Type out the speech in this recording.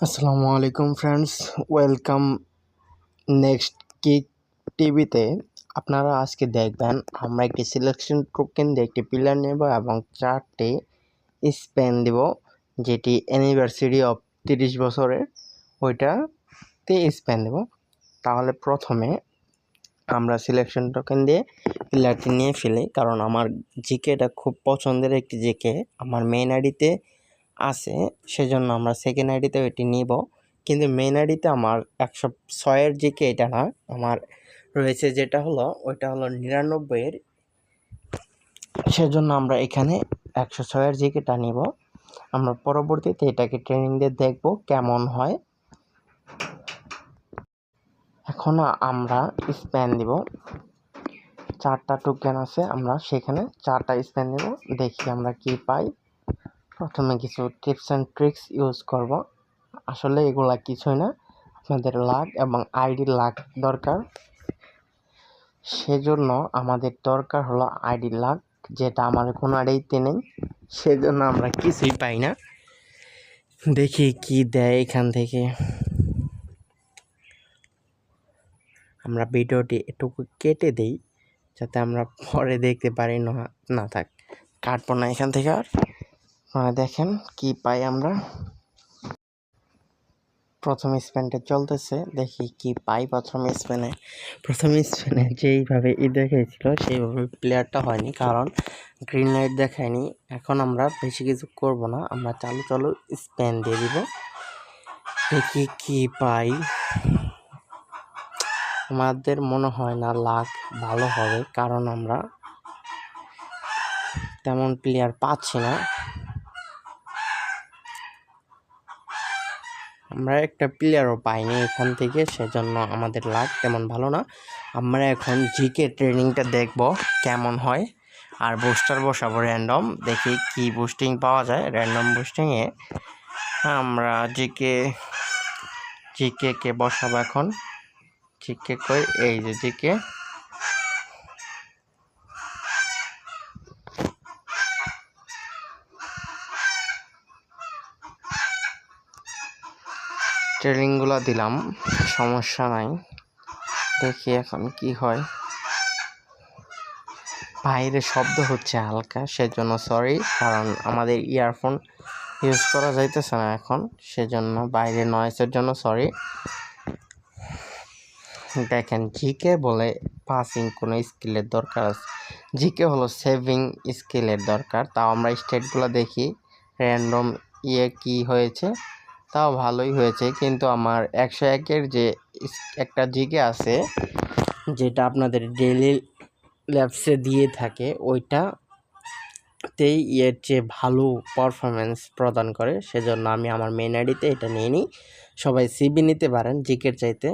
আসসালামু আলাইকুম friends, welcome next kick টিভিতে। আপনারা আজকে দেখবেন আমরা একটি সিলেকশন টোকেন দিয়ে একটি পিলার নেব এবং 4টি স্পেন দেব, যেটি অ্যানিভার্সারি অফ 30 বছরের ওইটাতে স্পেন দেব। তাহলে প্রথমে আমরা সিলেকশন টোকেন দিয়ে পিলারটি নিয়ে ফেলি, কারণ আমার জিকেটা খুব পছন্দের একটি জিকে আমার মেইন আইডিতে আছে, সেজন্য আমরা সেকেন্ড আইডিতেও এটি নিব। কিন্তু মেইন আইডিতে আমার 106-এর জিকে এটা না, আমার রয়েছে যেটা হলো ওইটা হলো 99-এর, সেজন্য আমরা এখানে 106-এর জিকেটা নিব। আমরা পরবর্তীতে এটাকে ট্রেনিং দিয়ে দেখব কেমন হয়। এখন আমরা স্প্যান দিব, 4টা টোকেন আছে, আমরা সেখানে 4টা স্প্যান দিব, দেখি আমরা কি পাই। প্রথমে কিছু টিপস অ্যান্ড ট্রিক্স ইউজ করব। আসলে এগুলা কিছুই না, আপনাদের লাক এবং আইডি লাক দরকার। সেজন্য আমাদের দরকার হলো আইডি লাক, যেটা আমার কোনো আইডিতে নেই, সেজন্য আমরা কিছুই পাই না। দেখি কি দেয় এখান থেকে। আমরা ভিডিওটি একটু কেটে দেই যাতে আমরা পরে দেখতে পারি। না থাক, কাটবো না এখান থেকে। আর দেখেন কি পাই আমরা। প্রথম স্পেনটা চলতেছে, দেখি কি পাই। প্রথম স্পেনে যেইভাবে দেখাইছিল সেইভাবে প্লেয়ারটা হয়নি, কারণ গ্রিন লাইট দেখায়নি। এখন আমরা বেশি কিছু করব না, আমরা চালু স্পেন দিয়ে দিব, দেখি কি পাই। আমাদের মনে হয় না লাক ভালো হবে, কারণ আমরা তেমন প্লেয়ার পাচ্ছি না। আমরা একটা প্লেয়ারও পাইনি এখান থেকে, সেজন্য আমাদের লাক তেমন ভালো না। আমরা এখন জিকে ট্রেনিংটা দেখব কেমন হয়, আর বুস্টার বসাবো র্যান্ডম, দেখি কি বুস্টিং পাওয়া যায়। র্যান্ডম বুস্টিংয়ে আমরা জিকে কে বসাবো এখন। জিকে কই, এই যে জিকে। ট্রেনিংগুলো দিলাম, সমস্যা নাই, দেখি এখন কি হয়। বাইরে শব্দ হচ্ছে হালকা, সেজন্য সরি, কারণ আমাদের ইয়ারফোন ইউজ করা যাইতেছে না এখন, সেজন্য বাইরে নয়েজের জন্য সরি। দেখেন, জিকে বলে পাসিং কোনো স্কিলের দরকার আছে, জিকে হলো সেভিং স্কিলের দরকার। তাও আমরা স্টেটগুলো দেখি, র্যান্ডম কি হয়েছে, তাও ভালোই হয়েছে। কিন্তু আমার 101-এর যে একটা জিকে আছে, যেটা আপনাদের ডেইলি ল্যাবসে দিয়ে থাকে, ওইটাতেই এর চেয়ে ভালো পারফরমেন্স প্রদান করে, সেজন্য আমি আমার মেন আইডিতে এটা নিয়ে নিই। সবাই সিবি নিতে পারেন জিকের চাইতে।